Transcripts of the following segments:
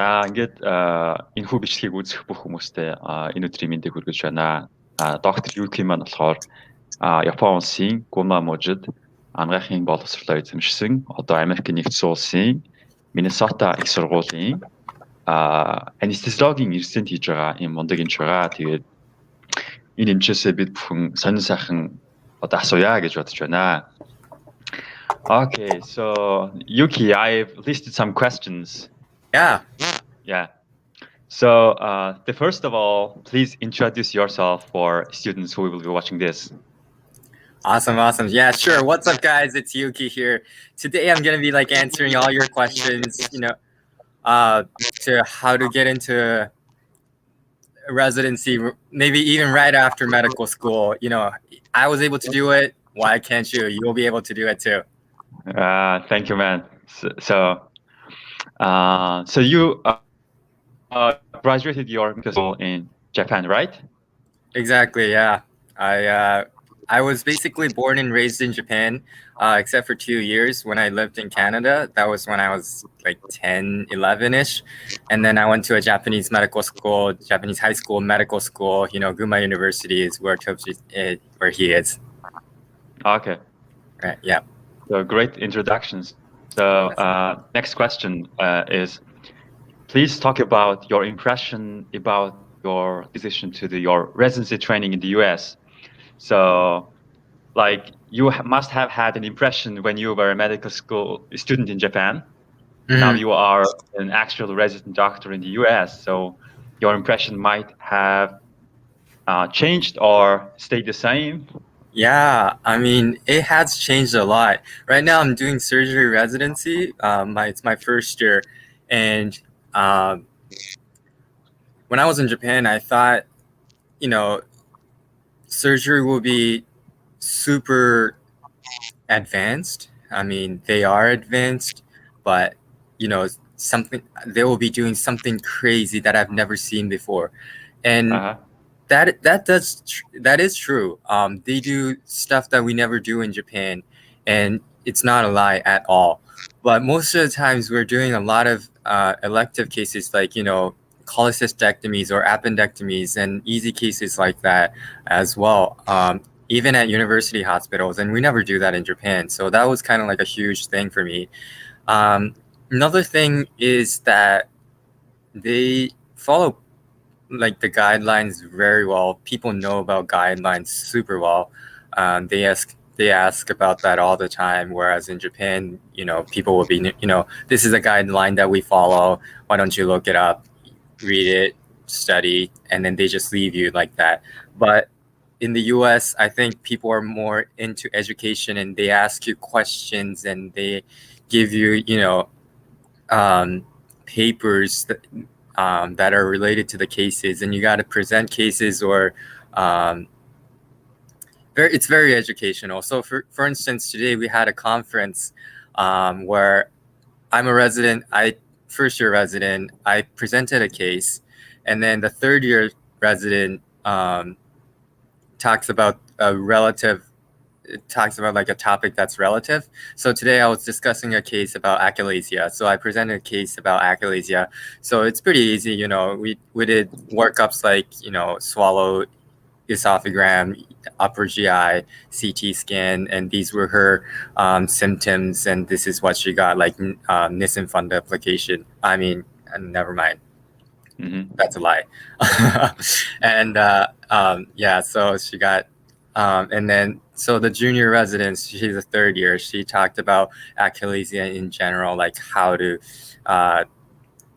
За ингээд энэ хүү бичлэгийг үзэх бүх хүмүүстээ энэ өдрийн мэндийг хүргэж байна. Доктор Юүки маань болохоор Японы улсын Гүнма мужид анагаахын боловсролоо эзэмшсэн. Одоо Америкийн нэгдсэн улсын Миннесота их сургуулийн анестезиологи-н Резидент хийж байгаа юм мундаг эмч байгаа. Тэгээд энэ эмчээсээ бид бүхэн сонин сайхан одоо асууя гэж бодож байна. Okay, so Yuki, I've listed some questions. Yeah. So the first of all, please introduce yourself for students who will be watching this. Awesome. Yeah, sure. What's up, guys? It's Yuki here. Today, I'm going to be answering all your questions, to how to get into residency, maybe even right after medical school. I was able to do it. Why can't you? You'll be able to do it too. Thank you, man. So you graduated your medical school in Japan, right? Exactly. Yeah. I was basically born and raised in Japan, except for 2 years when I lived in Canada. That was when I was 10, 11-ish. And then I went to a Japanese medical school, Japanese high school, medical school. Gunma University is where he is. Okay. Right. Yeah. So great introductions. So next question is, please talk about your impression about your decision to do your residency training in the US. So, you must have had an impression when you were a medical school student in Japan. Mm-hmm. Now you are an actual resident doctor in the US. So your impression might have changed or stayed the same. Yeah, it has changed a lot. Right now, I'm doing surgery residency. It's my first year, and when I was in Japan, I thought, surgery will be super advanced. They are advanced, but they will be doing something crazy that I've never seen before, and. That is true. They do stuff that we never do in Japan, and it's not a lie at all. But most of the times we're doing a lot of elective cases like, cholecystectomies or appendectomies and easy cases like that as well, even at university hospitals. And we never do that in Japan. So that was kind of a huge thing for me. Another thing is that they follow the guidelines very well. People know about guidelines super well. They ask about that all the time. Whereas in Japan, people will be, this is a guideline that we follow. Why don't you look it up, read it, study, and then they just leave you like that. But in the US, I think people are more into education and they ask you questions and they give you, papers that are related to the cases, and you got to present cases or it's very educational. So for instance, today we had a conference where I'm a resident, first year resident, I presented a case, and then the third year resident talks about a topic that's relative. So today I was discussing a case about achalasia. So I presented a case about achalasia. So it's pretty easy, we did workups like, swallow, esophagram, upper GI, CT scan, and these were her symptoms, and this is what she got, Nissen fund application. Never mind. Mm-hmm. That's a lie. And so she got, and then, so the junior resident, she's a third year, she talked about achalasia in general, how to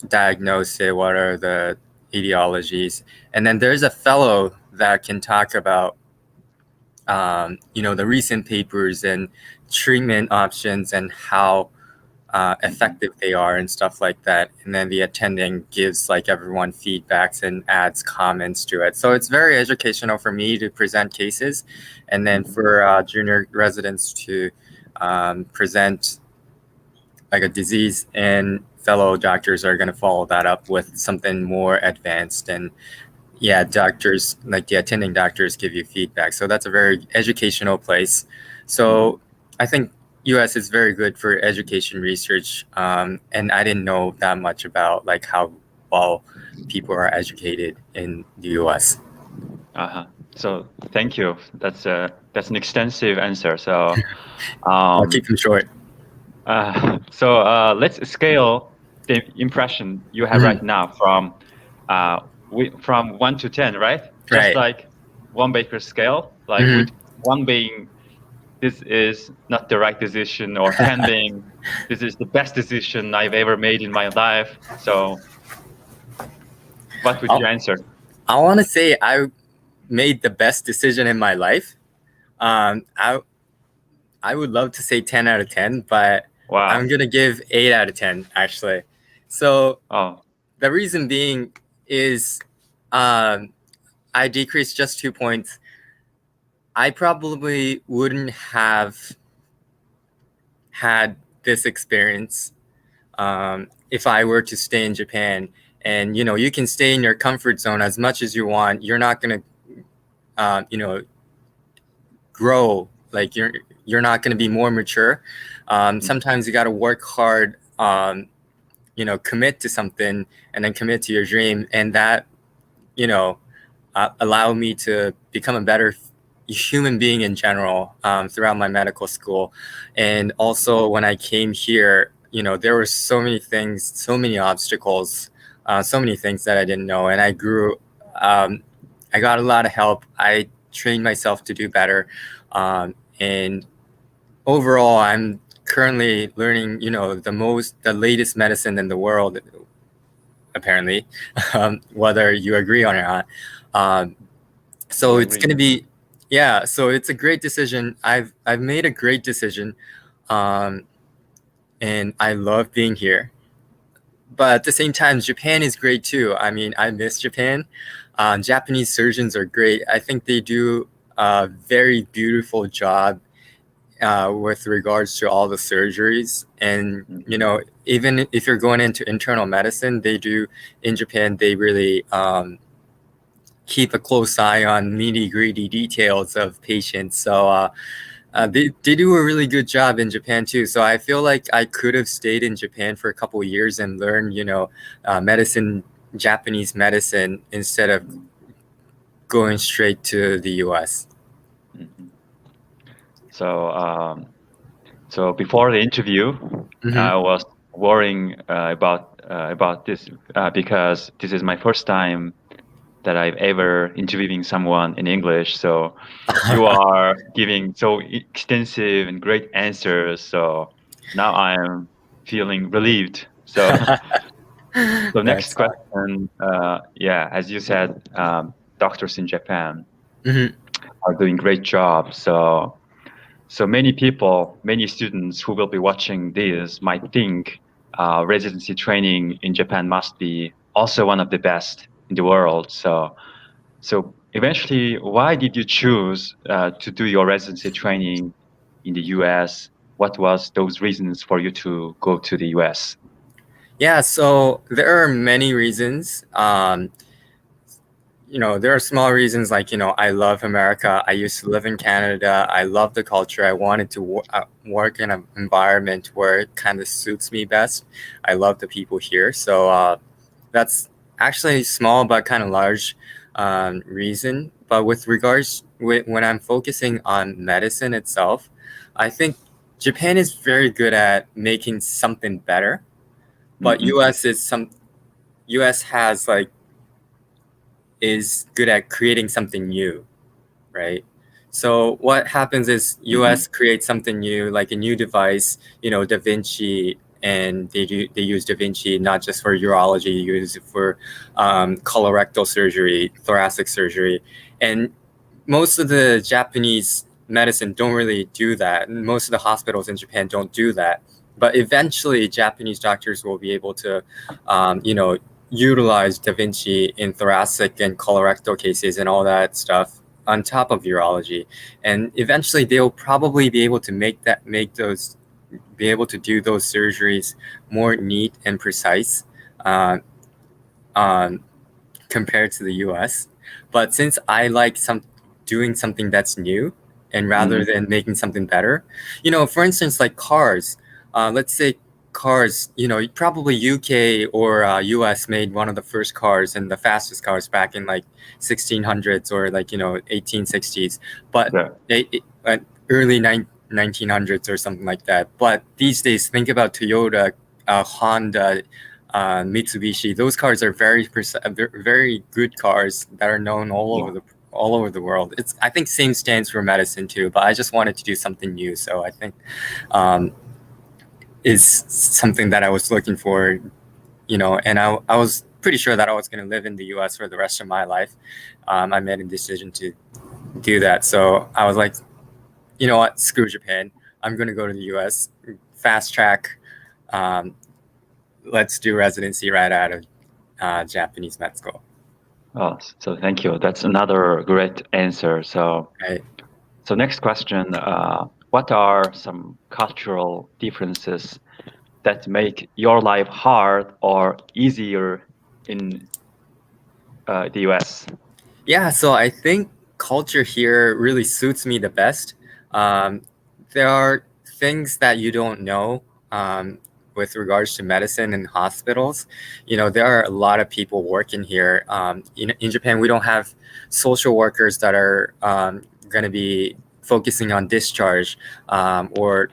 diagnose it, what are the etiologies. And then there's a fellow that can talk about, the recent papers and treatment options and how effective they are and stuff like that. And then the attending gives everyone feedbacks and adds comments to it. So it's very educational for me to present cases, and then for junior residents to present a disease, and fellow doctors are going to follow that up with something more advanced. And doctors, the attending doctors, give you feedback. So that's a very educational place. So I think US is very good for education research, and I didn't know that much about like how well people are educated in the US. So thank you. That's an extensive answer. So I'll keep them short. So let's scale the impression you have right now from 1 to 10, right? Just like 1 Baker scale, like with 1 being this is not the right decision, or 10 being this is the best decision I've ever made in my life. So what would you answer? I want to say I made the best decision in my life. I would love to say 10 out of 10, but I'm going to give 8 out of 10, actually. So the reason being is I decreased just 2 points. I probably wouldn't have had this experience if I were to stay in Japan. And, you know, you can stay in your comfort zone as much as you want. You're not going to, grow. Like you're not going to be more mature. Sometimes you got to work hard, commit to something and then commit to your dream. And that, allowed me to become a better human being in general throughout my medical school. And also when I came here, there were so many things, so many obstacles, so many things that I didn't know. And I grew, I got a lot of help. I trained myself to do better. And overall, I'm currently learning, the latest medicine in the world, apparently, whether you agree on it or not. So it's going to be, so it's a great decision. I've made a great decision. And I love being here. But at the same time, Japan is great too. I mean, I miss Japan. Japanese surgeons are great. I think they do a very beautiful job with regards to all the surgeries. And, even if you're going into internal medicine, in Japan, they really keep a close eye on nitty-gritty details of patients. So they do a really good job in Japan too. So I feel like I could have stayed in Japan for a couple of years and learned, Japanese medicine instead of going straight to the US. So before the interview, I was worrying about this because this is my first time that I've ever interviewing someone in English. So you are giving so extensive and great answers. So now I am feeling relieved. So next question. As you said, doctors in Japan are doing great job. So many people, many students who will be watching this might think residency training in Japan must be also one of the best in the world. So eventually, why did you choose to do your residency training in the US? What was those reasons for you to go to the US? Yeah, so there are many reasons. There are small reasons like, I love America. I used to live in Canada. I love the culture. I wanted to work in an environment where it kind of suits me best. I love the people here. So that's actually small but kind of large reason. But with regards, when I'm focusing on medicine itself, I think Japan is very good at making something better. But US is good at creating something new, right? So what happens is US creates something new, like a new device, Da Vinci, and they use Da Vinci not just for urology, you use it for colorectal surgery, thoracic surgery, and most of the Japanese medicine don't really do that. Most of the hospitals in Japan don't do that. But eventually, Japanese doctors will be able to, utilize Da Vinci in thoracic and colorectal cases and all that stuff on top of urology. And eventually, they'll probably be able to be able to do those surgeries more neat and precise compared to the US. But since I like doing something that's new and rather than making something better. You know, for instance, like cars. Let's say cars, you know, probably UK or US made one of the first cars and the fastest cars back in like 1600s or like, you know, 1860s. But early 1900s or something like that. But these days, think about Toyota, Honda, Mitsubishi. Those cars are very good cars that are known all over the world. It's, I think, same stands for medicine too. But I just wanted to do something new, so I think is something that I was looking for, you know. And I was pretty sure that I was going to live in the U.S. for the rest of my life. I made a decision to do that, so I was like, you know what, screw Japan. I'm going to go to the U.S. fast track. Let's do residency right out of Japanese med school. Oh, so thank you. That's another great answer. So, so next question: what are some cultural differences that make your life hard or easier in the U.S.? Yeah, so I think culture here really suits me the best. There are things that you don't know with regards to medicine and hospitals. You know, there are a lot of people working here. In Japan, we don't have social workers that are going to be focusing on discharge or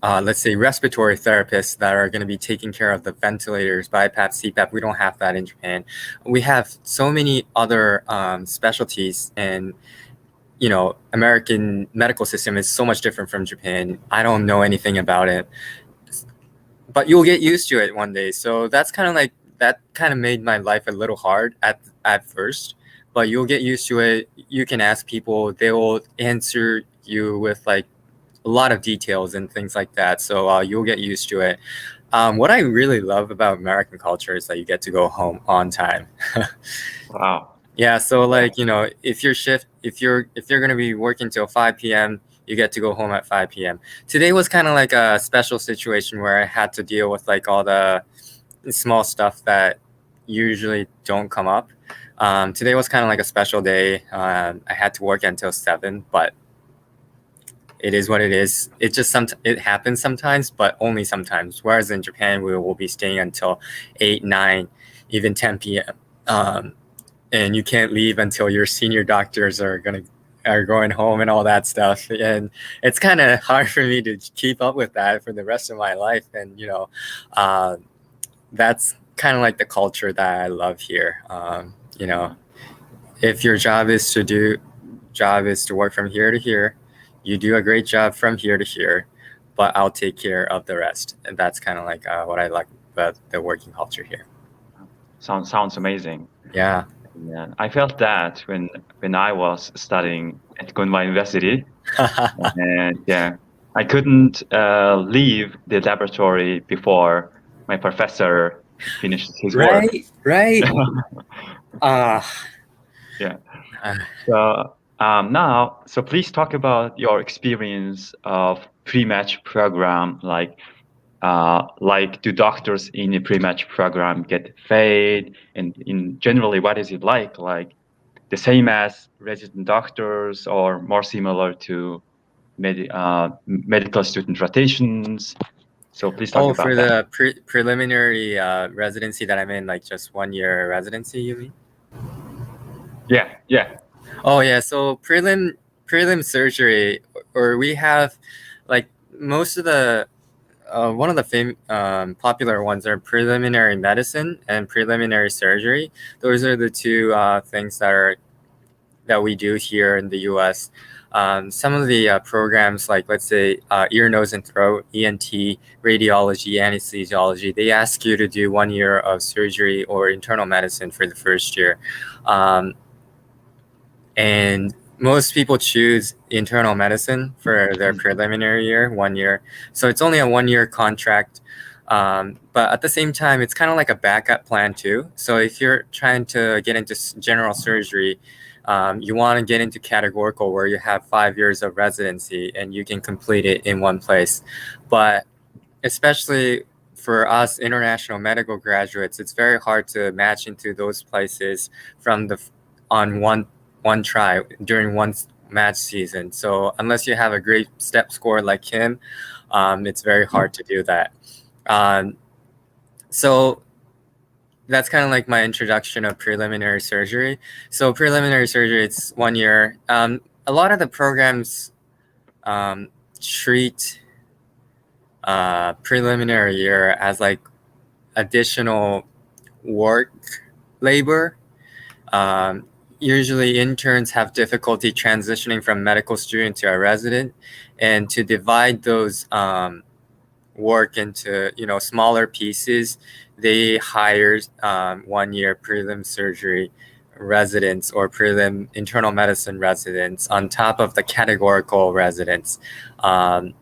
let's say respiratory therapists that are going to be taking care of the ventilators, BiPAP, CPAP. We don't have that in Japan. We have so many other specialties, and you know, American medical system is so much different from Japan. I don't know anything about it, but you'll get used to it one day. So that's kind of like, that kind of made my life a little hard at first, but you'll get used to it. You can ask people, they will answer you with like a lot of details and things like that. So you'll get used to it. What I really love about American culture is that you get to go home on time. Wow. Yeah, so like, you know, if you're going to be working till 5 p.m., you get to go home at 5 p.m. Today was kind of like a special situation where I had to deal with like all the small stuff that usually don't come up. Today was kind of like a special day. I had to work until 7, but it is what it is. It just it happens sometimes, but only sometimes. Whereas in Japan, we will be staying until 8, 9, even 10 p.m. And you can't leave until your senior doctors are going home and all that stuff. And it's kind of hard for me to keep up with that for the rest of my life. And, you know, that's kind of like the culture that I love here. You know, if your job is to work from here to here, you do a great job from here to here, but I'll take care of the rest. And that's kind of like what I like about the working culture here. Sounds amazing. Yeah. Yeah, I felt that when I was studying at Gûnma University, and yeah, I couldn't leave the laboratory before my professor finished his work. Right. Yeah. So now, so please talk about your experience of pre-match program. Like do doctors in a pre-match program get paid, and in generally, what is it like the same as resident doctors or more similar to medical student rotations? So please talk about that. For the preliminary residency that I'm in, like just 1 year residency, you mean? Yeah. Oh yeah, so prelim surgery, or we have like most of the one of the popular ones are preliminary medicine and preliminary surgery. Those are the two things that we do here in the U.S. Some of the programs, like let's say ear, nose, and throat, ENT, radiology, anesthesiology, they ask you to do 1 year of surgery or internal medicine for the first year. And most people choose internal medicine for their preliminary year, 1 year. So it's only a 1 year contract. But at the same time, it's kind of like a backup plan too. So if you're trying to get into general surgery, you want to get into categorical where you have 5 years of residency and you can complete it in one place. But especially for us international medical graduates, it's very hard to match into those places on one try during match season. So unless you have a great step score like him, it's very hard to do that. So that's kind of like my introduction of preliminary surgery. So preliminary surgery, it's 1 year. A lot of the programs treat preliminary year as like additional work labor. Usually interns have difficulty transitioning from medical student to a resident, and to divide those work into smaller pieces, they hire 1 year prelim surgery residents or prelim internal medicine residents on top of the categorical residents. And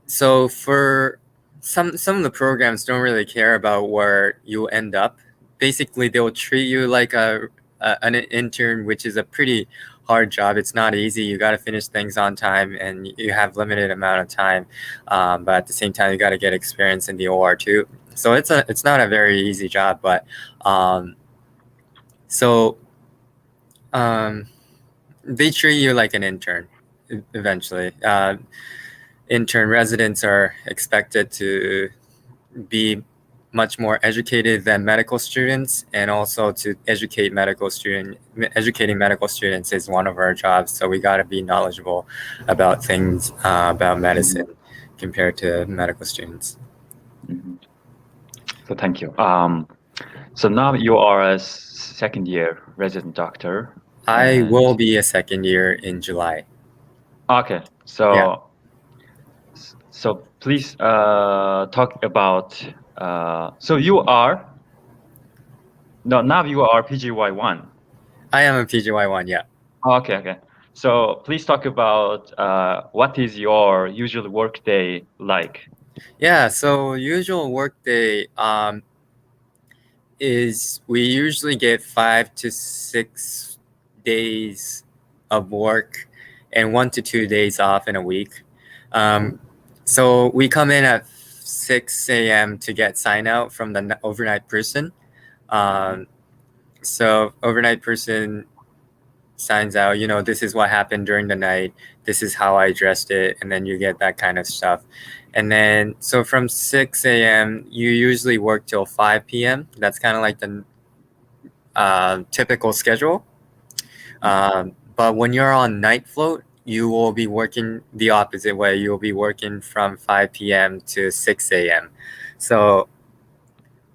so for some of the programs don't really care about where you end up. Basically, they'll treat you like an intern, which is a pretty hard job. It's not easy. You got to finish things on time, and you have limited amount of time. But at the same time, you got to get experience in the OR too. So it's not a very easy job. But they treat you like an intern eventually. Intern residents are expected to be much more educated than medical students, and also to educating medical students is one of our jobs. So we got to be knowledgeable about things about medicine compared to medical students. So thank you. So now you are a second year resident doctor. I will be a second year in July. Okay, so please talk about. So now you are PGY1. I am a PGY1, yeah. Okay. So please talk about what is your usual workday like? Yeah, so usual workday is we usually get 5 to 6 days of work and 1 to 2 days off in a week. So we come in at 6 a.m. to get sign out from the overnight person. So overnight person signs out, this is what happened during the night. This is how I addressed it. And then you get that kind of stuff. And then, so from 6 a.m., you usually work till 5 p.m. That's kind of like the typical schedule. But when you're on night float, you will be working the opposite way. You'll be working from 5 p.m. to 6 a.m. So,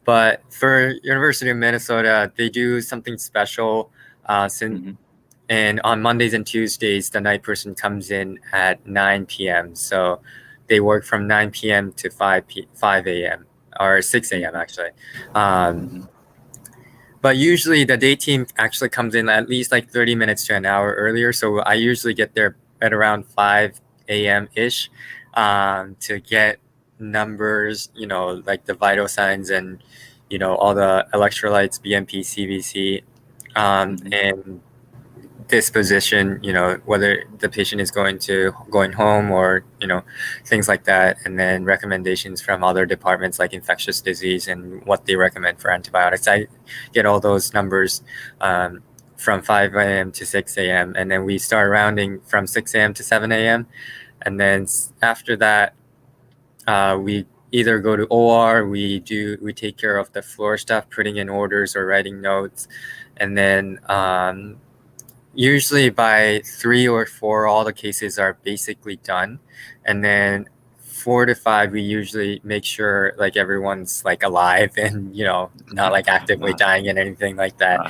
but for University of Minnesota, they do something special. And on Mondays and Tuesdays, the night person comes in at 9 p.m. So they work from 9 p.m. to 5 a.m. or 6 a.m. actually. But usually the day team actually comes in at least like 30 minutes to an hour earlier. So I usually get there at around 5 a.m.-ish to get numbers, like the vital signs and, all the electrolytes, BMP, CBC, and disposition, whether the patient is going home or, things like that. And then recommendations from other departments like infectious disease and what they recommend for antibiotics. I get all those numbers from 5 a.m. to 6 a.m. And then we start rounding from 6 a.m. to 7 a.m. And then after that, we either go to OR, we take care of the floor stuff, putting in orders or writing notes. And then usually by 3 or 4, all the cases are basically done. And then 4 to 5, we usually make sure like everyone's like alive and, not like actively dying and anything like that.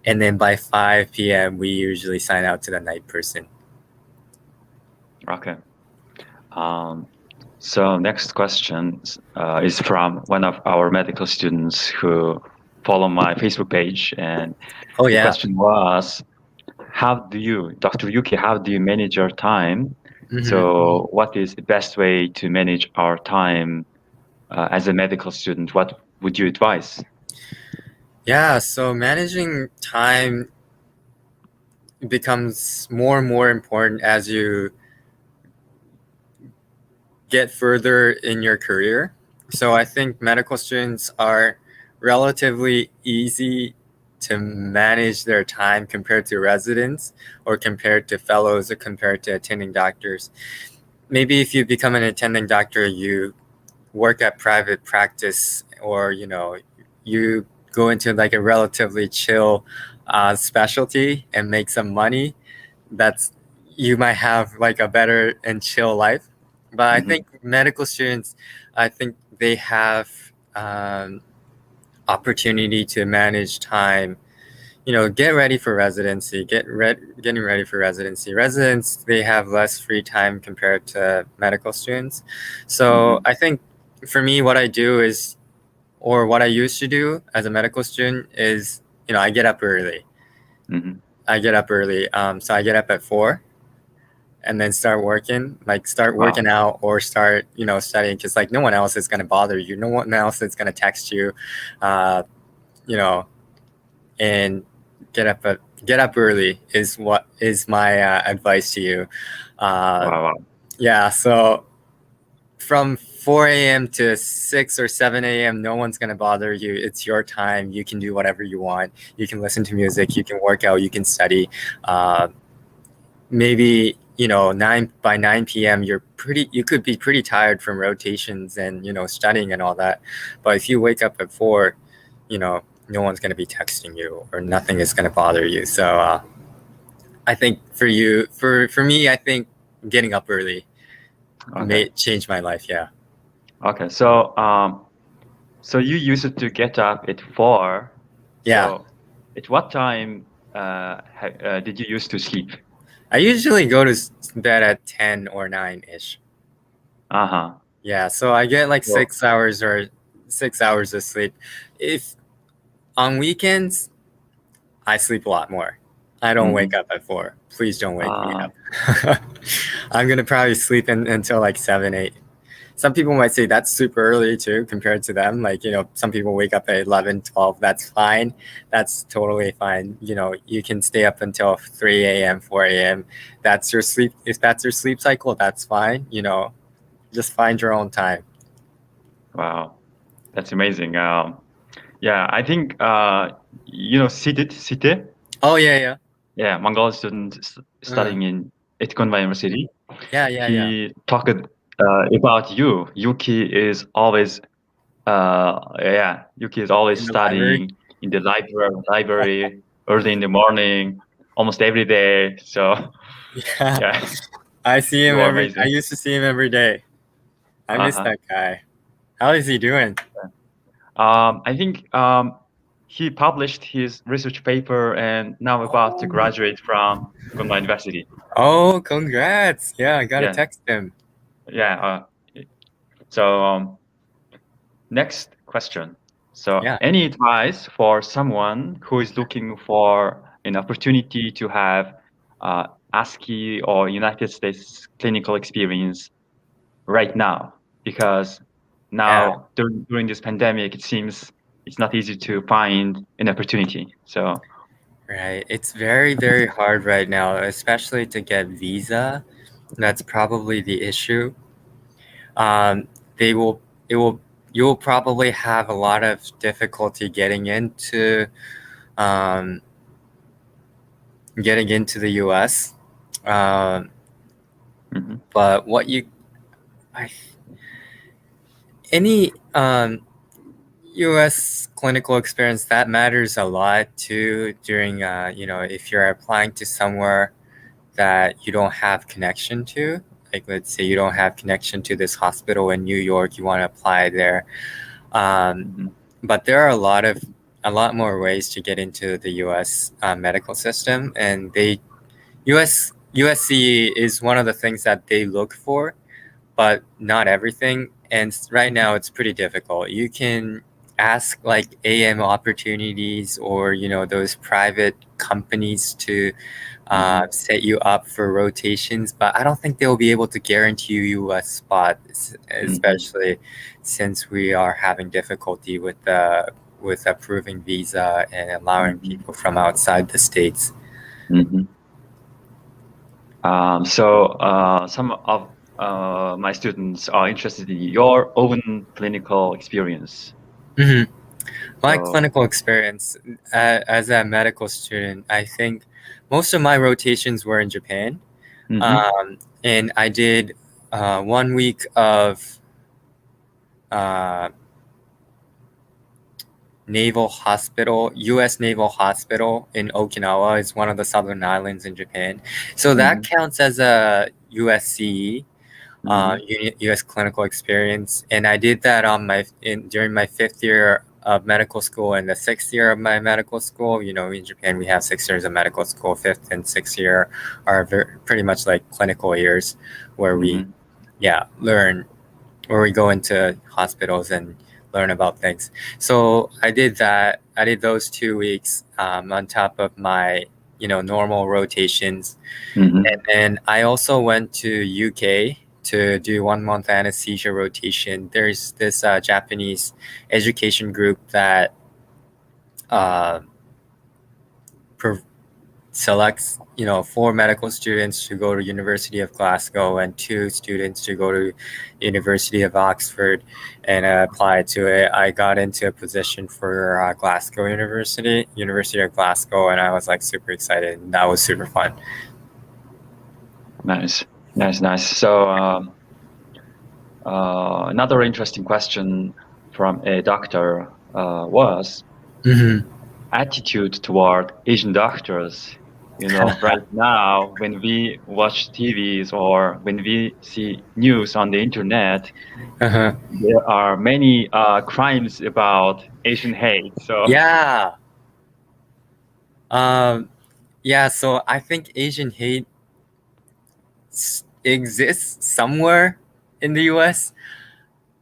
And then by 5 p.m., we usually sign out to the night person. Okay. So next question is from one of our medical students who follow my Facebook page. And the question was, Dr. Yuki, how do you manage your time? So what is the best way to manage our time as a medical student? What would you advise? Yeah, so managing time becomes more and more important as you get further in your career. So I think medical students are relatively easy to manage their time compared to residents or compared to fellows or compared to attending doctors. Maybe if you become an attending doctor, you work at private practice, or you go into like a relatively chill specialty and make some money. You might have like a better and chill life. But I think medical students, I think they have opportunity to manage time. Get ready for residency. Getting ready for residency. Residents, they have less free time compared to medical students. So I think for me, what I do is, or what I used to do as a medical student is, I get up early. I get up early. So I get up at 4 and then start working out or start, studying, because like no one else is going to bother you. No one else is going to text you, and get up early is what is my advice to you. Yeah. So from 4 a.m. to 6 or 7 a.m., no one's going to bother you. It's your time. You can do whatever you want. You can listen to music. You can work out. You can study. Maybe, 9 p.m., you could be pretty tired from rotations and, studying and all that. But if you wake up at 4, no one's going to be texting you or nothing is going to bother you. So I think for me, I think getting up early may change my life. Yeah. Okay. So you used to get up at 4. Yeah. So at what time did you used to sleep? I usually go to bed at 10 or 9-ish. Yeah. So I get like 6 hours of sleep. If on weekends, I sleep a lot more. I don't wake up at 4. Please don't wake me up. I'm going to probably sleep until like 7, 8. Some people might say that's super early too, compared to them. Like, some people wake up at 11, 12. That's fine. That's totally fine. You can stay up until 3 a.m., 4 a.m. That's your sleep. If that's your sleep cycle, that's fine. Just find your own time. Wow. That's amazing. Yeah, I think, Site? Oh, yeah. Yeah, Mongol student studying at Gүnma University. Yeah. He talked about you. Yuki is always, studying in the library early in the morning, almost every day. So, yeah. I see him I used to see him every day. I miss that guy. How is he doing? I think he published his research paper and now about to graduate from Gүnma University. Oh, congrats. Yeah, I got to text him. Yeah. So next question. So any advice for someone who is looking for an opportunity to have ASCII or United States clinical experience right now? Because now during this pandemic, it seems it's not easy to find an opportunity. So right, it's very, very hard right now, especially to get visa. That's probably the issue. You'll probably have a lot of difficulty getting into the U.S. But any U.S. clinical experience, that matters a lot too. During if you're applying to somewhere that you don't have connection to. Like, let's say you don't have connection to this hospital in New York, you want to apply there. But there are a lot more ways to get into the U.S. Medical system, and USC is one of the things that they look for, but not everything. And right now, it's pretty difficult. You can ask like AM opportunities or those private companies to set you up for rotations, but I don't think they'll be able to guarantee you a spot, especially since we are having difficulty with approving visa and allowing people from outside the states. So some of my students are interested in your own clinical experience. My So- clinical experience as a medical student, I think most of my rotations were in Japan. And I did 1 week of Naval Hospital, U.S. Naval Hospital in Okinawa. Is one of the southern islands in Japan. So that counts as a USCE, U.S. clinical experience. And I did that during my 5th year of medical school and the 6th year of my medical school. You know, in Japan, we have 6 years of medical school. 5th and 6th year are pretty much like clinical years where we, learn, where we go into hospitals and learn about things. So I did that. I did those 2 weeks on top of my, normal rotations. And then I also went to UK to do 1 month anesthesia rotation. There's this Japanese education group that selects, 4 medical students to go to University of Glasgow and 2 students to go to University of Oxford, and I applied to it. I got into a position for Glasgow University of Glasgow, and I was like super excited, and that was super fun. Nice. So another interesting question from a doctor was attitude toward Asian doctors. Right now, when we watch TVs or when we see news on the internet, there are many crimes about Asian hate. So so I think Asian hate exists somewhere in the US.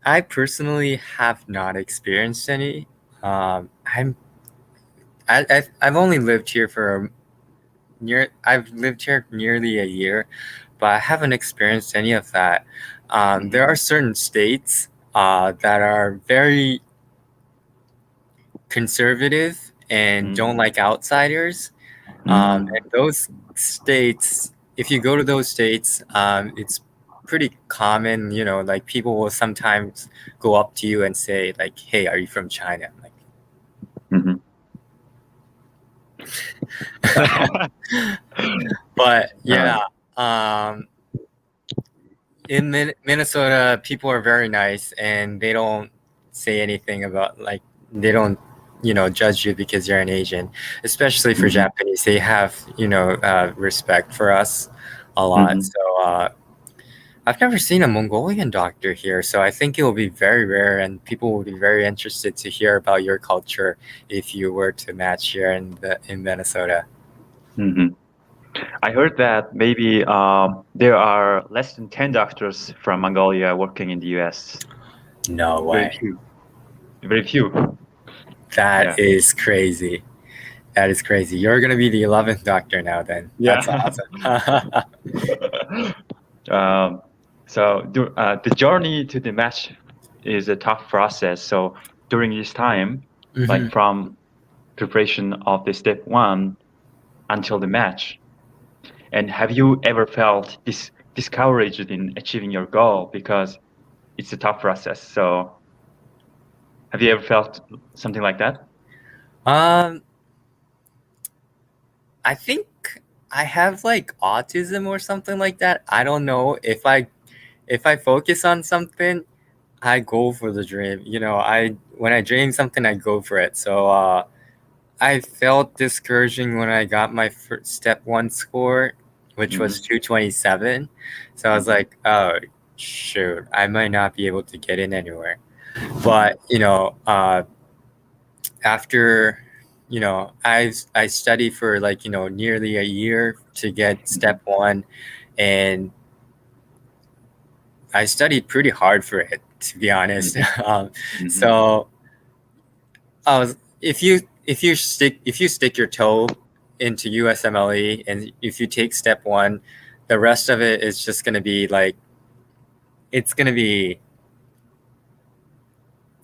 I personally have not experienced any. I've only lived here I've lived here nearly a year, but I haven't experienced any of that. There are certain states that are very conservative and don't like outsiders. And those states, if you go to those states, it's pretty common, like people will sometimes go up to you and say like, "Hey, are you from China?" Like, but in Minnesota, people are very nice and they don't say anything about they don't judge you because you're an Asian, especially for Japanese. They have respect for us a lot. So I've never seen a Mongolian doctor here, so I think it will be very rare, and people will be very interested to hear about your culture if you were to match here in Minnesota. I heard that maybe there are less than 10 doctors from Mongolia working in the US. No way. Very few. That is crazy. That is crazy. You're going to be the 11th doctor now then. Yeah. That's awesome. So the journey to the match is a tough process. So during this time, like from preparation of the step 1 until the match, and have you ever felt discouraged in achieving your goal because it's a tough process? So have you ever felt something like that? I think I have like autism or something like that. I don't know. If I focus on something, I go for the dream. When I dream something, I go for it. So I felt discouraging when I got my first step 1 score, which was 227. So I was like, oh shoot, I might not be able to get in anywhere. But after I studied for nearly a year to get step 1, and I studied pretty hard for it, to be honest. So if you stick your toe into USMLE and if you take step 1, the rest of it is just going to be like, it's going to be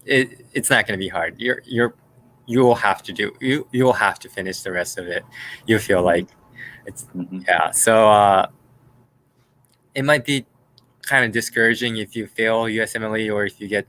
it's not going to be hard. You will have to finish the rest of it. You feel like it's so it might be kind of discouraging if you fail USMLE or if you get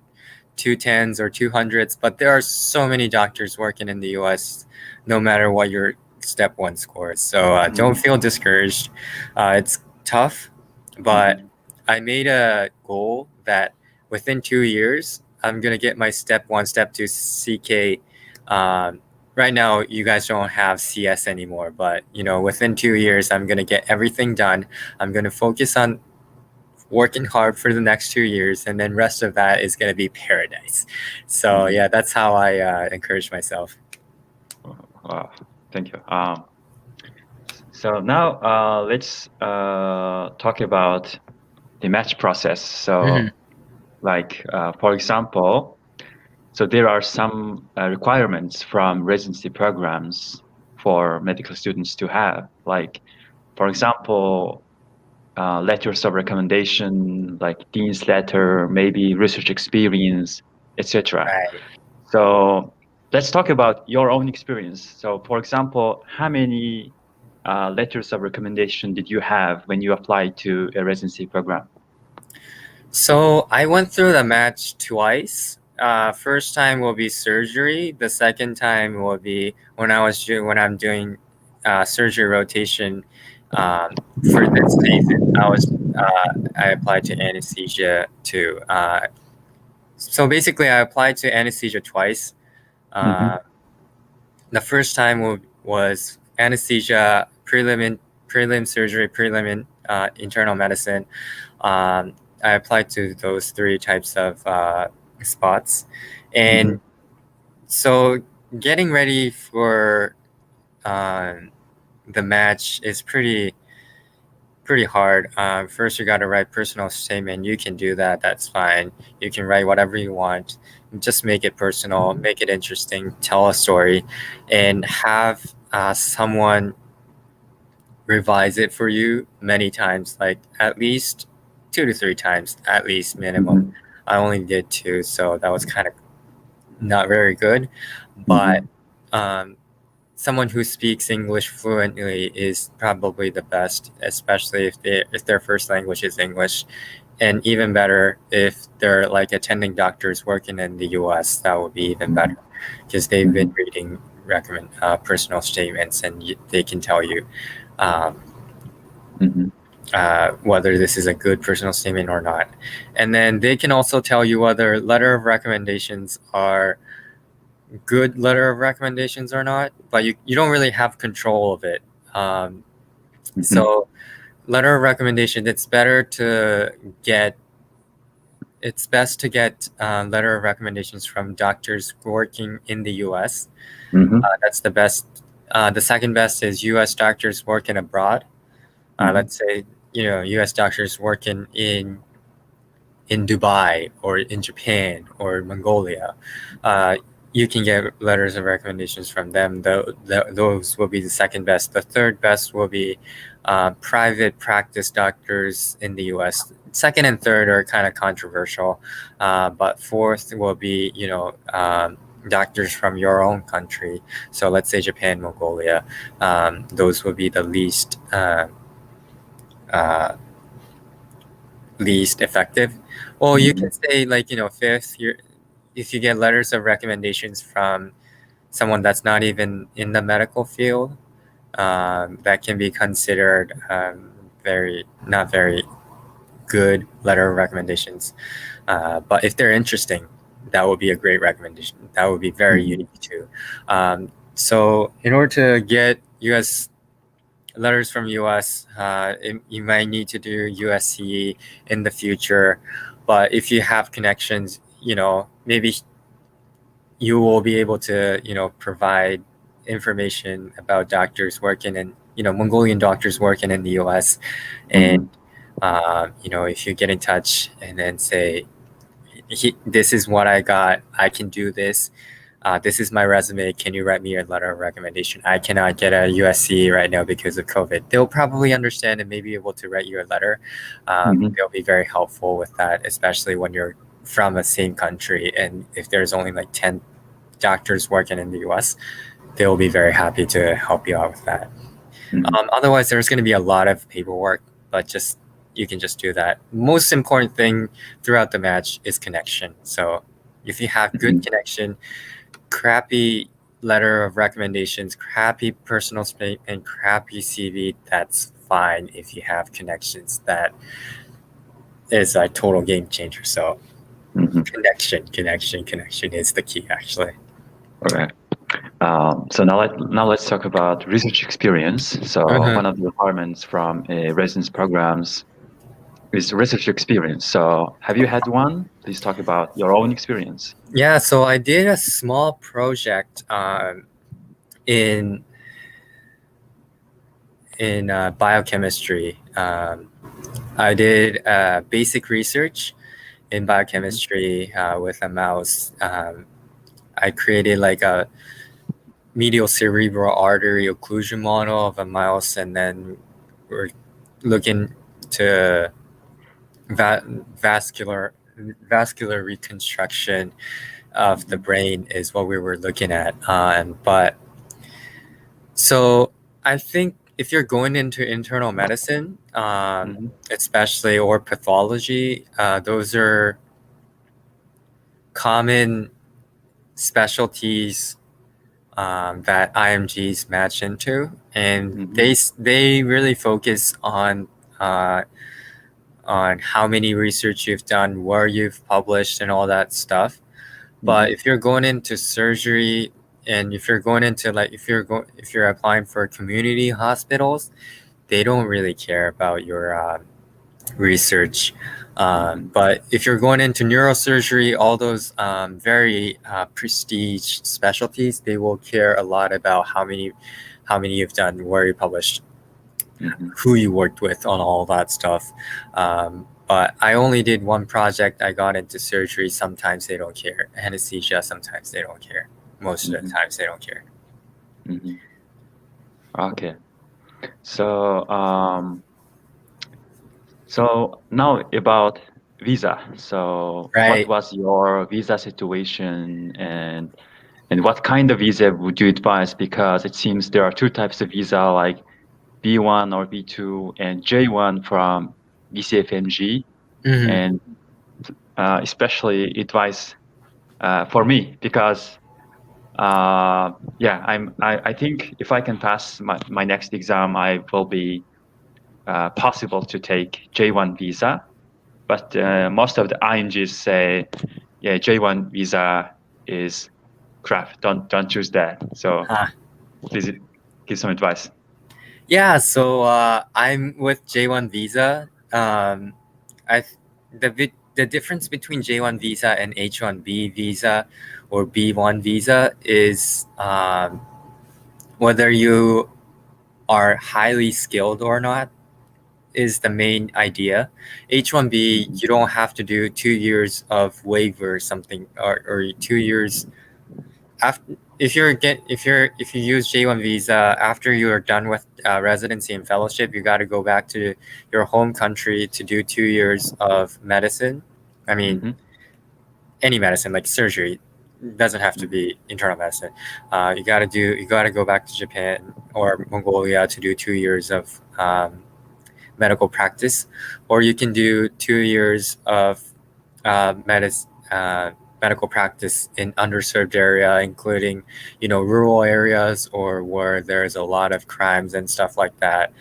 210s or 200s, but there are so many doctors working in the US, no matter what your step 1 score is. So don't feel discouraged. It's tough, but I made a goal that within 2 years, I'm going to get my step 1, step 2 CK. Right now, you guys don't have CS anymore, but within 2 years, I'm going to get everything done. I'm going to focus on working hard for the next 2 years, and then rest of that is going to be paradise. So yeah, that's how I encourage myself. Wow, thank you. So now let's talk about the match process. So for example, so there are some requirements from residency programs for medical students to have, like, for example, letters of recommendation, like dean's letter, maybe research experience, etc. Right. So let's talk about your own experience. So for example, how many letters of recommendation did you have when you applied to a residency program? So I went through the match twice. First time will be surgery. The second time will be when I'm doing surgery rotation. For this season, I applied to anesthesia too. So basically, I applied to anesthesia twice. The first time was anesthesia, prelim surgery, prelim internal medicine. I applied to those 3 types of spots, and so getting ready for the match is pretty hard. First, you got to write personal statement. You can do that. That's fine. You can write whatever you want. Just make it personal, make it interesting, tell a story, and have someone revise it for you many times, like at least 2 to 3 times, at least minimum. I only did 2, so that was kind of not very good. But someone who speaks English fluently is probably the best, especially if their first language is English. And even better if they're like attending doctors working in the US, that would be even better, because they've been reading personal statements, and they can tell you whether this is a good personal statement or not. And then they can also tell you whether letter of recommendations are good letter of recommendations or not, but you don't really have control of it. So letter of recommendation, it's best to get letter of recommendations from doctors working in the US. That's the best. The second best is US doctors working abroad. Let's say US doctors working in Dubai or in Japan or Mongolia. You can get letters of recommendations from them. Those will be the second best. The third best will be private practice doctors in the US. Second and third are kind of controversial, but fourth will be doctors from your own country. So let's say Japan, Mongolia. Those will be the least effective. Well, you can say fifth. If you get letters of recommendations from someone that's not even in the medical field, that can be considered not very good letter of recommendations. But if they're interesting, that would be a great recommendation. That would be very unique too. So in order to get US letters from US, you might need to do USC in the future. But if you have connections, maybe you will be able to, provide information about doctors working in, Mongolian doctors working in the US. And, if you get in touch and then say, this is what I got, I can do this. This is my resume. Can you write me a letter of recommendation? I cannot get a USC right now because of COVID. They'll probably understand and may be able to write you a letter. They'll be very helpful with that, especially when you're from the same country. And if there's only 10 doctors working in the US, they'll be very happy to help you out with that. Otherwise, there's going to be a lot of paperwork, but you can just do that. Most important thing throughout the match is connection. So If you have good connection, crappy letter of recommendations, crappy personal statement, crappy CV, that's fine if you have connections. That is a total game changer. So connection is the key, actually. Okay. So now let's talk about research experience. So one of the requirements from a residence programs is research experience. So have you had one? Please talk about your own experience. Yeah, so I did a small project in biochemistry. I did basic research in biochemistry with a mouse. I created like a medial cerebral artery occlusion model of a mouse, and then we're looking to vascular reconstruction of the brain is what we were looking at. But so I think if you're going into internal medicine, especially, or pathology, those are common specialties that IMGs match into, and they really focus on how many research you've done, where you've published, and all that stuff. But if you're going into surgery, and if you're going into if you're applying for community hospitals, they don't really care about your research. But if you're going into neurosurgery, all those very prestige specialties, they will care a lot about how many you've done, where you published, who you worked with on all that stuff. But I only did one project. I got into surgery. Sometimes they don't care. Anesthesia, sometimes they don't care. Most of the times they don't care. Okay. So so now about visa. So what was your visa situation, and what kind of visa would you advise? Because it seems there are two types of visa, like B1 or B2 and J1 from BCFMG, and especially advice for me, because I think if I can pass my next exam, I will be possible to take J1 visa. But most of the IMGs say, yeah, J1 visa is crap. Don't choose that. So please give some advice. Yeah, so I'm with J1 visa. The difference between J1 visa and H1B visa or B1 visa is whether you are highly skilled or not is the main idea. H1B, you don't have to do 2 years of waiver or something, or 2 years after. If you use J1 visa after you are done with residency and fellowship, you got to go back to your home country to do 2 years of medicine. I mean, any medicine, like surgery. It doesn't have to be internal medicine. You got to go back to Japan or Mongolia to do 2 years of medical practice, or you can do 2 years of medical practice in underserved area, including, rural areas or where there's a lot of crimes and stuff like that.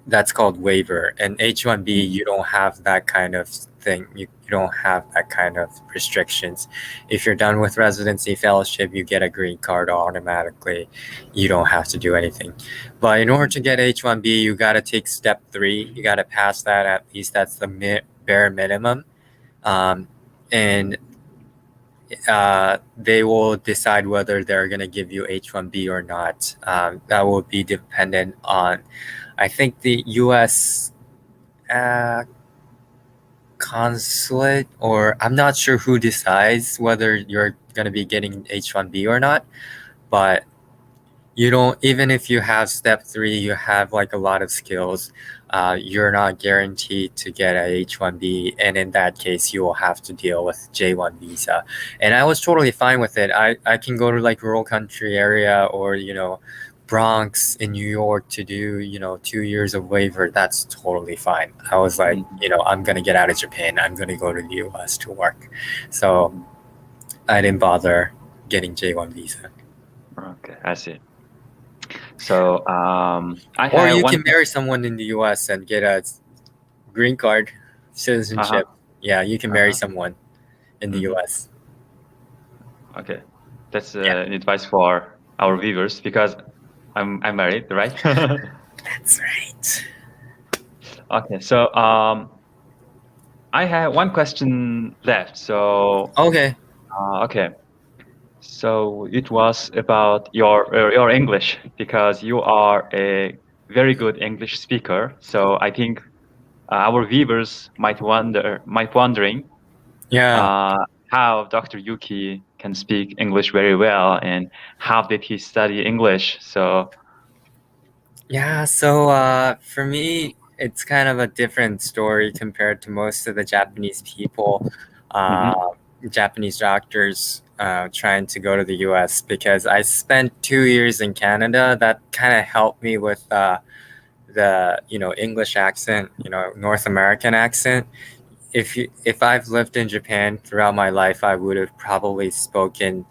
That's called waiver. And H1B, you don't have that kind of thing. You don't have that kind of restrictions. If you're done with residency fellowship, you get a green card automatically. You don't have to do anything. But in order to get H1B, you got to take step 3. You got to pass that at least. That's the bare minimum. And they will decide whether they're going to give you H1B or not. That will be dependent on, I think, the U.S. consulate, or I'm not sure who decides whether you're going to be getting H1B or not. But even if you have step 3, you have like a lot of skills, you're not guaranteed to get a H1B, and in that case you will have to deal with J1 visa. And I was totally fine with it. I can go to like rural country area, or Bronx in New York to do, 2 years of waiver, that's totally fine. I was like, I'm going to get out of Japan. I'm going to go to the US to work. So I didn't bother getting J1 visa. Okay, I see. So or you can marry someone in the US and get a green card citizenship. Yeah, you can marry someone in the US. Okay, that's an advice for our viewers, because I'm married, right? That's right. Okay, so I have one question left. So okay. Okay. So it was about your English, because you are a very good English speaker. So I think our viewers might wondering how Dr. Yuki can speak English very well, and how did he study English. So for me, it's kind of a different story compared to most of the Japanese people, Japanese doctors trying to go to the US, because I spent 2 years in Canada. That kind of helped me with the English accent, North American accent. If I've lived in Japan throughout my life, I would have probably spoken,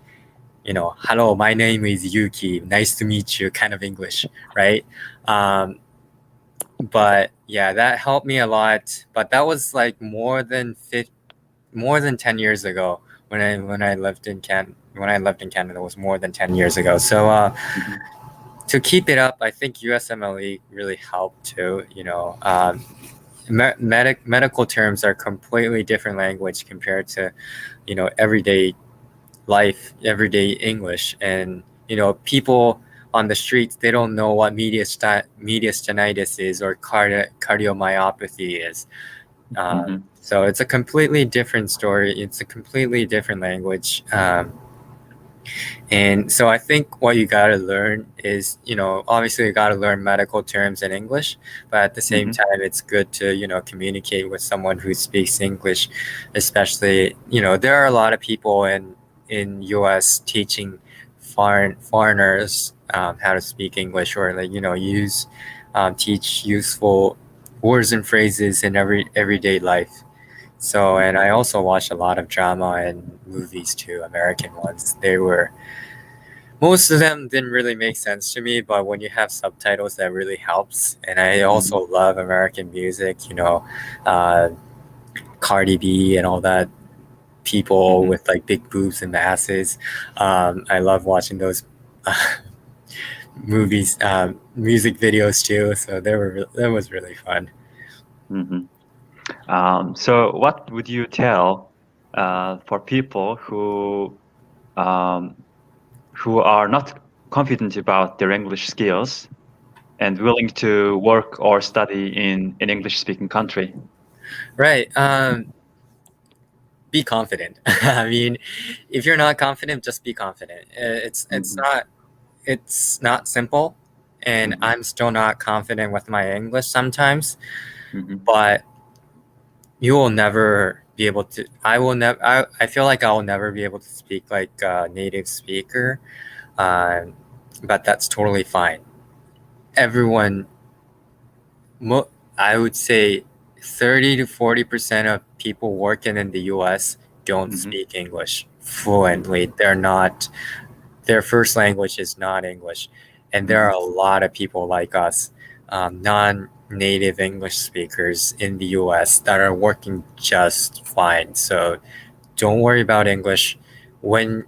hello, my name is Yuki, nice to meet you, kind of English, right? But yeah, that helped me a lot. But that was like more than 10 years ago when I lived in Canada. When I lived in Canada, it was more than 10 years ago. So to keep it up, I think USMLE really helped too. Medical terms are completely different language compared to, everyday life, everyday English. And, people on the streets, they don't know what mediastinitis is or cardiomyopathy is. So it's a completely different story. It's a completely different language. And so I think what you got to learn is, obviously you got to learn medical terms in English, but at the same time, it's good to, communicate with someone who speaks English, especially, there are a lot of people in US teaching foreigners how to speak English, or teach useful words and phrases in everyday life. So, and I also watched a lot of drama and movies too, American ones. Most of them didn't really make sense to me, but when you have subtitles, that really helps. And I also love American music, Cardi B and all that, people with like big boobs and asses. I love watching those movies, music videos too. So that was really fun. So what would you tell for people who are not confident about their English skills and willing to work or study in an English-speaking country? Right. Be confident. I mean, if you're not confident, just be confident. It's not simple, and I'm still not confident with my English sometimes. But you will never be able to. I feel like I will never be able to speak like a native speaker, but that's totally fine. Everyone, I would say 30 to 40% of people working in the US don't speak English fluently. Their first language is not English. And there are a lot of people like us, non-native English speakers in the US that are working just fine. So don't worry about English. When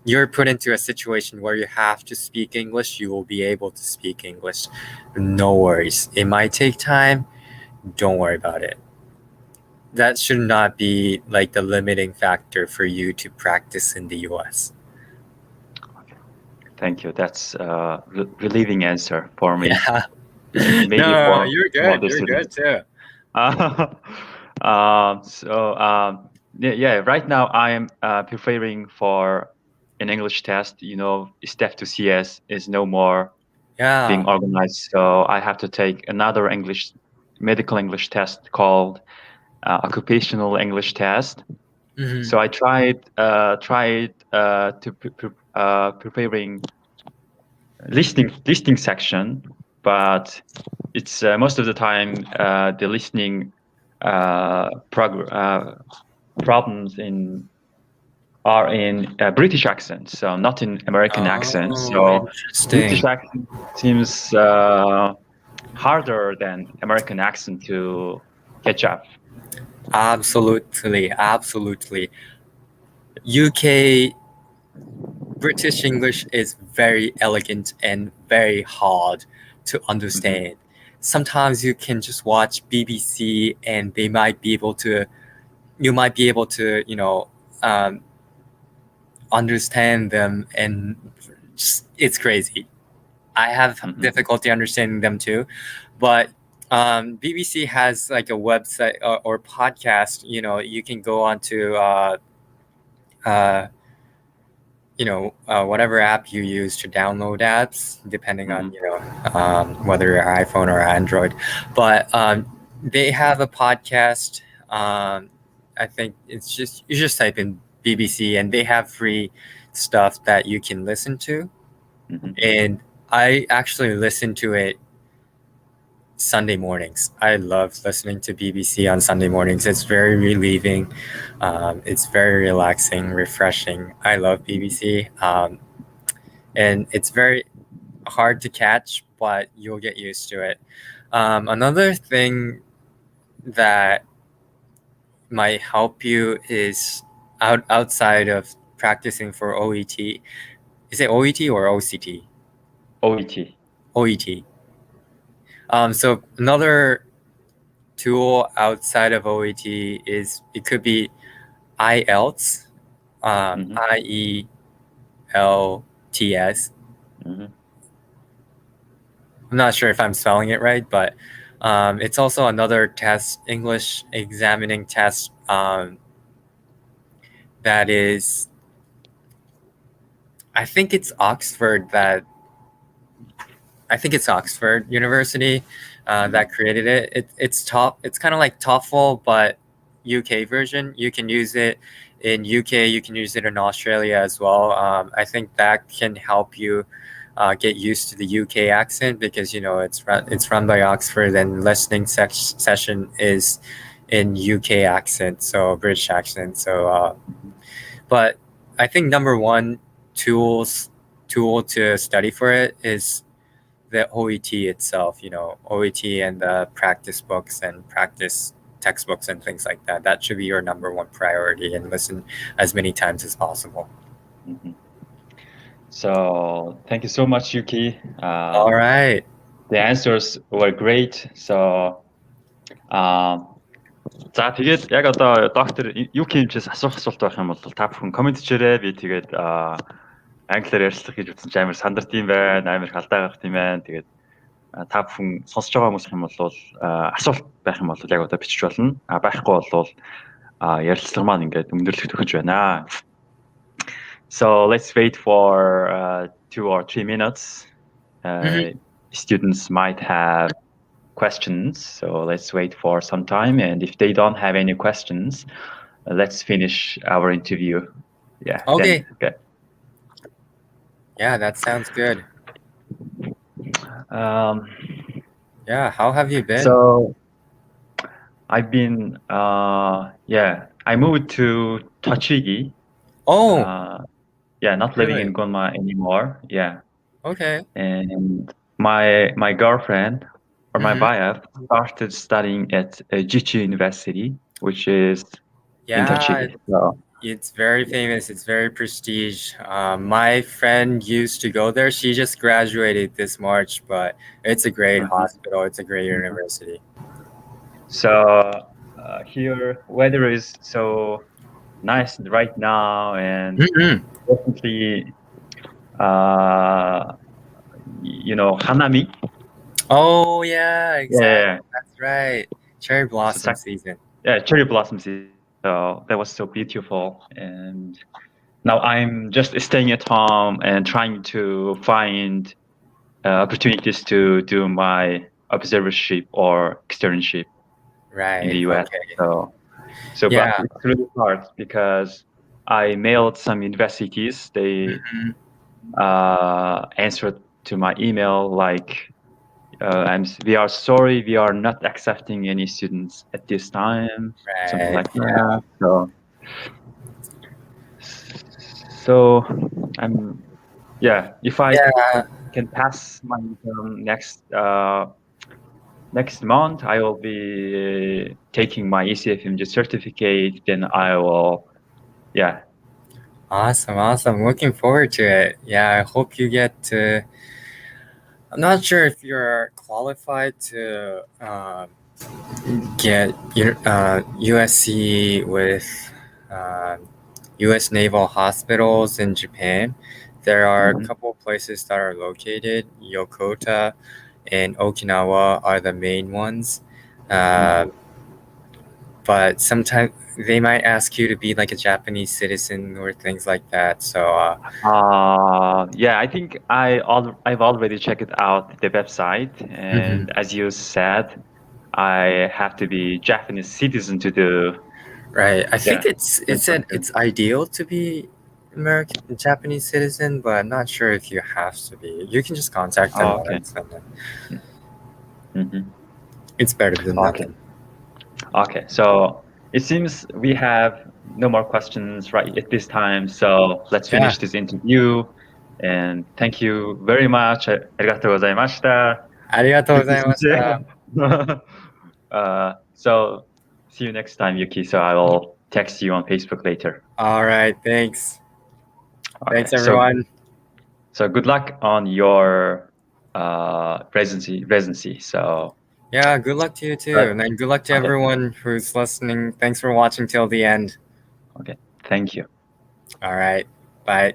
you're put into a situation where you have to speak English, you will be able to speak English. No worries. It might take time. Don't worry about it. That should not be like the limiting factor for you to practice in the US. Okay. Thank you. That's a relieving answer for me. Yeah. Maybe no, you're good. You're good too. Right now I am preparing for an English test. Step to CS is no more being organized, so I have to take another medical English test called occupational English test. So I tried to preparing listening section, but it's most of the time the listening problems are in British accent, so not in American accent. So British accent seems harder than American accent to catch up. Absolutely. UK British English is very elegant and very hard to understand. Sometimes you can just watch BBC and you might be able to, understand them, and it's crazy. I have difficulty understanding them too, but BBC has like a website or podcast. You can go onto whatever app you use to download apps, depending on whether you're iPhone or Android. But they have a podcast. I think it's just you just type in BBC, and they have free stuff that you can listen to. And I actually listen to it Sunday mornings. I love listening to BBC on Sunday mornings. It's very relieving. It's very relaxing, refreshing. I love BBC. And it's very hard to catch, but you'll get used to it. Another thing that might help you is outside of practicing for OET. Is it OET or OCT? OET. So another tool outside of OET is it could be IELTS, IELTS. I'm not sure if I'm spelling it right, but it's also another test, English examining test that is, I think it's Oxford University that created it. It's kind of like TOEFL, but UK version. You can use it in UK. You can use it in Australia as well. I think that can help you get used to the UK accent, because it's run by Oxford, and listening session is in UK accent, so British accent. So, but I think number one tool to study for it is the OET itself. OET and the practice books and practice textbooks and things like that. That should be your number one priority, and listen as many times as possible. So thank you so much, Yuki. All right. The answers were great. So за тэгээд яг одоо доктор Юки хэмжээс асуух асуулт байх юм бол та бүхэн комент хийрээ. Би тэгээд англиар ярьцлах гэж утсан ч амар сандарт юм байна. Амар халдаа гарах юм байна. Тэгээд та бүхэн сонсож байгаа хүмүүс юм бол асуулт байх юм бол яг одоо бичиж болно. Байхгүй бол ярилцлага маань ингээд өндөрлөх төхөж байна. So let's wait for 2 or 3 minutes. Students might have questions, so let's wait for some time. And if they don't have any questions, let's finish our interview. Yeah. Okay. Okay. Yeah, that sounds good. Yeah, how have you been? So I've been, I moved to Tochigi. Oh. Not living in Gunma anymore. Yeah. Okay. And my girlfriend or my wife started studying at Jichi University, which is in Tochigi. So, it's very famous. It's very prestige. My friend used to go there. She just graduated this March, but it's a great hospital. It's a great university. So here weather is so nice right now, and definitely, hanami. Oh yeah, exactly. Yeah. That's right. Cherry blossom season. Yeah, cherry blossom season. So that was so beautiful. And now I'm just staying at home and trying to find opportunities to do my observership or externship in the US. Okay. So but it's really hard because I mailed some universities. They answered to my email like, we are sorry, we are not accepting any students at this time, something like that. So if I can pass my next month, I will be taking my ECFMG certificate. Then I will, Awesome. Looking forward to it. Yeah, I hope you get to. I'm not sure if you're qualified to get your USC with U.S. Naval Hospitals in Japan. There are a couple of places that are located. Yokota and Okinawa are the main ones. But sometimes they might ask you to be like a Japanese citizen or things like that. So I think I've already checked out the website, and as you said, I have to be Japanese citizen to do. Right. I think it's ideal to be American Japanese citizen, but I'm not sure if you have to be. You can just contact them. Okay. It's better than nothing. Okay, so it seems we have no more questions right at this time, so let's finish this interview. And thank you very much. ありがとうございました。ありがとうございました。So see you next time, Yuki. So I will text you on Facebook later. All right, thanks. Thanks, everyone. So good luck on your residency. So yeah, good luck to you too, and good luck to everyone who's listening. Thanks for watching till the end. Okay, thank you. All right, bye.